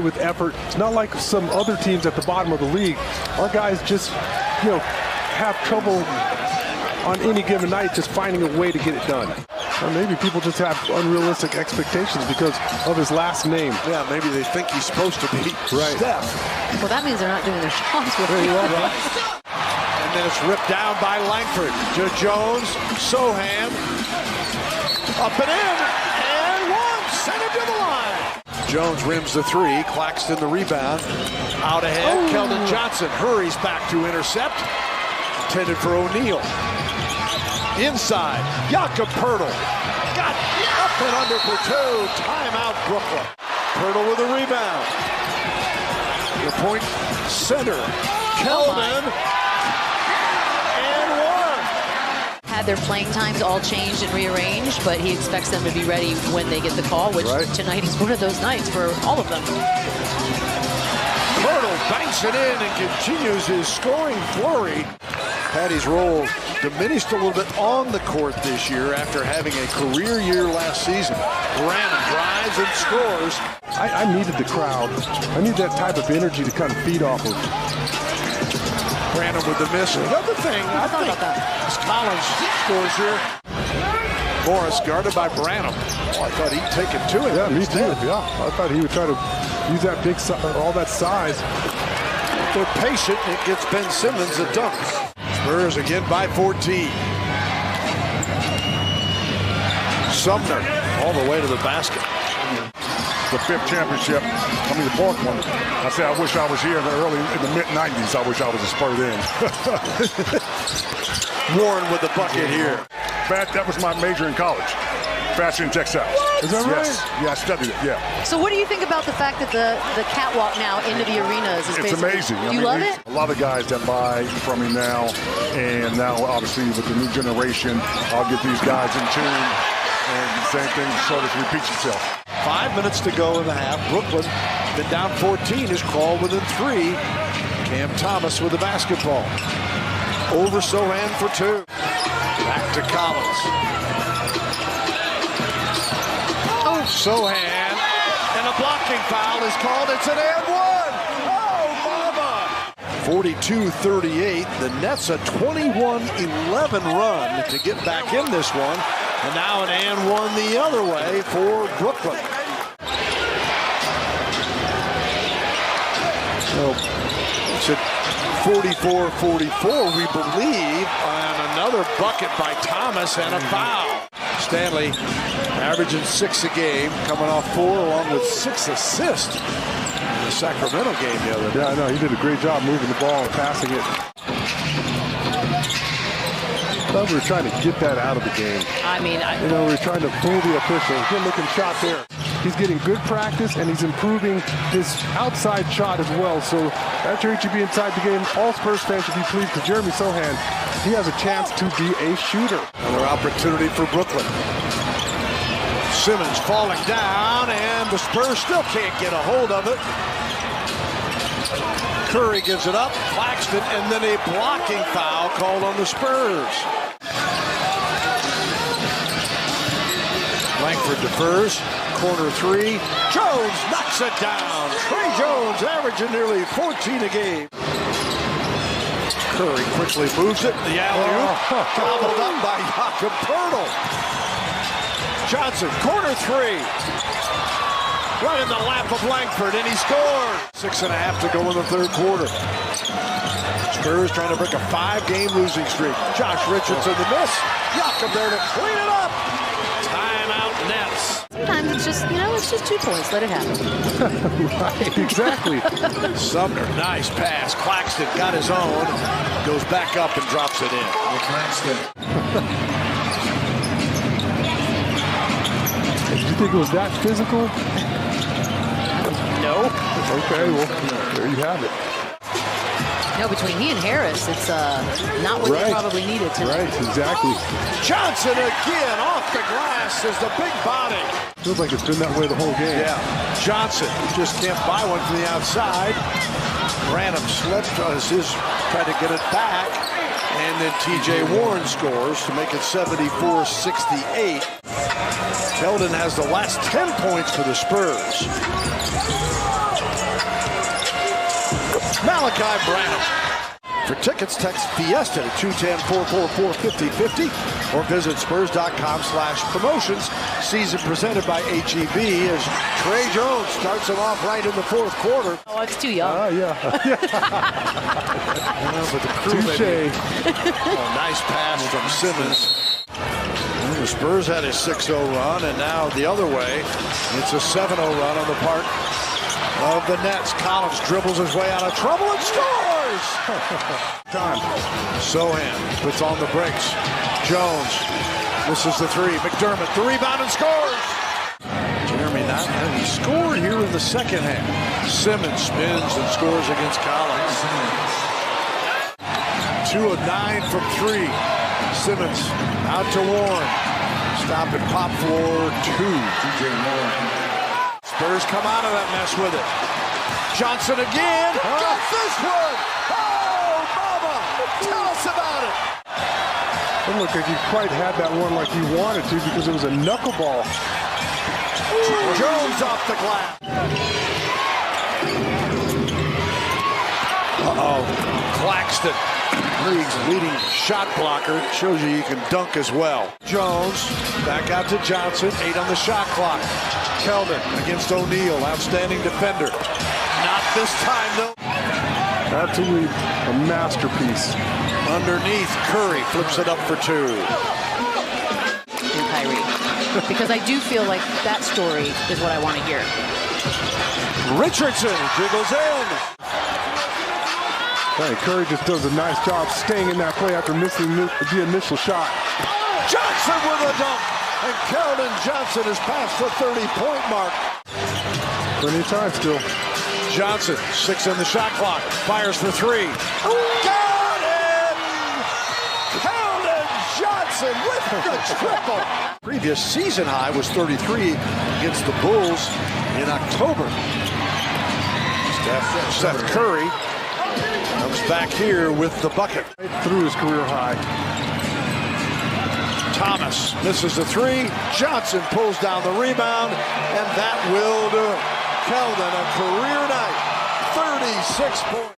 With effort, it's not like some other teams at the bottom of the league. Our guys just, have trouble on any given night just finding a way to get it done. Or maybe people just have unrealistic expectations because of his last name. Yeah, maybe they think he's supposed to be Steph. Well, that means they're not doing their shots with him. And then it's ripped down by Langford to Jones. Sohan up and in, and one, send him to the line. Jones rims the three, Claxton the rebound. Out ahead, Keldon Johnson hurries back to intercept. Intended for O'Neal. Inside, Jakob Poeltl. Got up and under for two. Timeout, Brooklyn. Poeltl with a rebound. The point center, Keldon. And one. Had their playing times all changed and rearranged, but he expects them to be ready when they get the call, which tonight is one of those nights for all of them. Poeltl banks it in and continues his scoring flurry. Patty's role diminished a little bit on the court this year after having a career year last season. Branham drives and scores. I needed the crowd. I need that type of energy to kind of feed off of. Branham with the miss. Another thing, I think, as Collins scores here. Morris guarded by Branham. Oh, I thought he'd take it to him. Yeah, me too. Yeah, I thought he would try to use that big, all that size. They're patient. It gets Ben Simmons a dunk. Spurs again by 14. Sumner all the way to the basket. The fifth championship, the fourth one. I say I wish I was here in the mid-90s. I wish I was a Spurs in. Warren with the bucket here. That was my major in college. Fashion and textiles. Is that right? Yes. Yeah, I studied it, yeah. So what do you think about the fact that the catwalk now into the arenas is It's amazing. You love it? A lot of guys that buy from me now, and now obviously with the new generation, I'll get these guys in tune, and the same thing sort of repeats itself. 5 minutes to go in the half. Brooklyn, been down 14, has crawled within 3. Cam Thomas with the basketball. Over Sohan for 2. Back to Collins. Sohan, and a blocking foul is called. It's an and one. Oh, mama. 42-38. The Nets a 21-11 run to get back in this one. And now an and one the other way for Brooklyn. So it's at 44-44, we believe, and another bucket by Thomas and a foul. Stanley averaging 6 a game, coming off 4 along with 6 assists in the Sacramento game the other day. Yeah, I know. He did a great job moving the ball and passing it. I thought we were trying to get that out of the game. I mean, we were trying to fool the officials. Good looking shot there. He's getting good practice, and he's improving his outside shot as well. So after he should be inside the game, all Spurs fans should be pleased because Jeremy Sohan, he has a chance to be a shooter. Another opportunity for Brooklyn. Simmons falling down, and the Spurs still can't get a hold of it. Curry gives it up, Claxton, and then a blocking foul called on the Spurs. Langford defers, corner 3. Jones knocks it down. Trey Jones averaging nearly 14 a game. Curry quickly moves it. The alley-oop gobbled up by Jakob Poeltl. Johnson, corner 3. Right in the lap of Langford, and he scored. 6.5 to go in the third quarter. Spurs trying to break a 5-game losing streak. Josh Richardson the miss. Jakob there to clean it up. Timeout Nets. sometimes it's just, it's just 2 points. Let it happen. Right, exactly. Sumner, nice pass. Claxton got his own. Goes back up and drops it in. Claxton. Did you think it was that physical? No. Okay, well, there you have it. No, between he and Harris, it's not what they probably needed tonight. Right, exactly. Johnson again off the glass is the big body. Feels like it's been that way the whole game. Yeah, Johnson just can't buy one from the outside. Branham slipped as his tried to get it back. And then TJ Warren scores to make it 74-68. Keldon has the last 10 points for the Spurs. Malachi Branham. For tickets, text Fiesta to 210-444-5050 or visit Spurs.com/promotions. Season presented by HEB as Trey Jones starts him off right in the fourth quarter. Oh, it's too young. Yeah. But the crew Touche. nice pass from Simmons. And the Spurs had a 6-0 run, and now the other way, it's a 7-0 run on the part of the Nets. Collins dribbles his way out of trouble and scores! Time. Sohan puts on the brakes. Jones misses the three. McDermott, the rebound and scores! Jeremy not having scored here in the second half. Simmons spins and scores against Collins. 2 of 9 from 3. Simmons out to Warren. Stop and pop for 2. Spurs come out of that mess with it. Johnson again. Gets this one. Oh, mama. Tell us about it. It looked like he quite had that one like he wanted to because it was a knuckleball. Jones off the glass. Claxton, league's leading shot blocker. Shows you can dunk as well. Jones back out to Johnson. 8 on the shot clock. Keldon against O'Neal. Outstanding defender. Not this time, though. Absolutely a masterpiece. Underneath, Curry flips it up for 2. Kyrie. Because I do feel like that story is what I want to hear. Richardson jiggles in. Hey, Curry just does a nice job staying in that play after missing the initial shot. Johnson with a dunk. And Keldon Johnson has passed the 30-point mark. Plenty of time still. Johnson, 6 on the shot clock. Fires for 3. Got it! Keldon Johnson with the triple. Previous season high was 33 against the Bulls in October. Steph Curry comes back here with the bucket. Right through his career high. Thomas misses the 3. Johnson pulls down the rebound, and that will do it. Keldon, a career night, 36 points.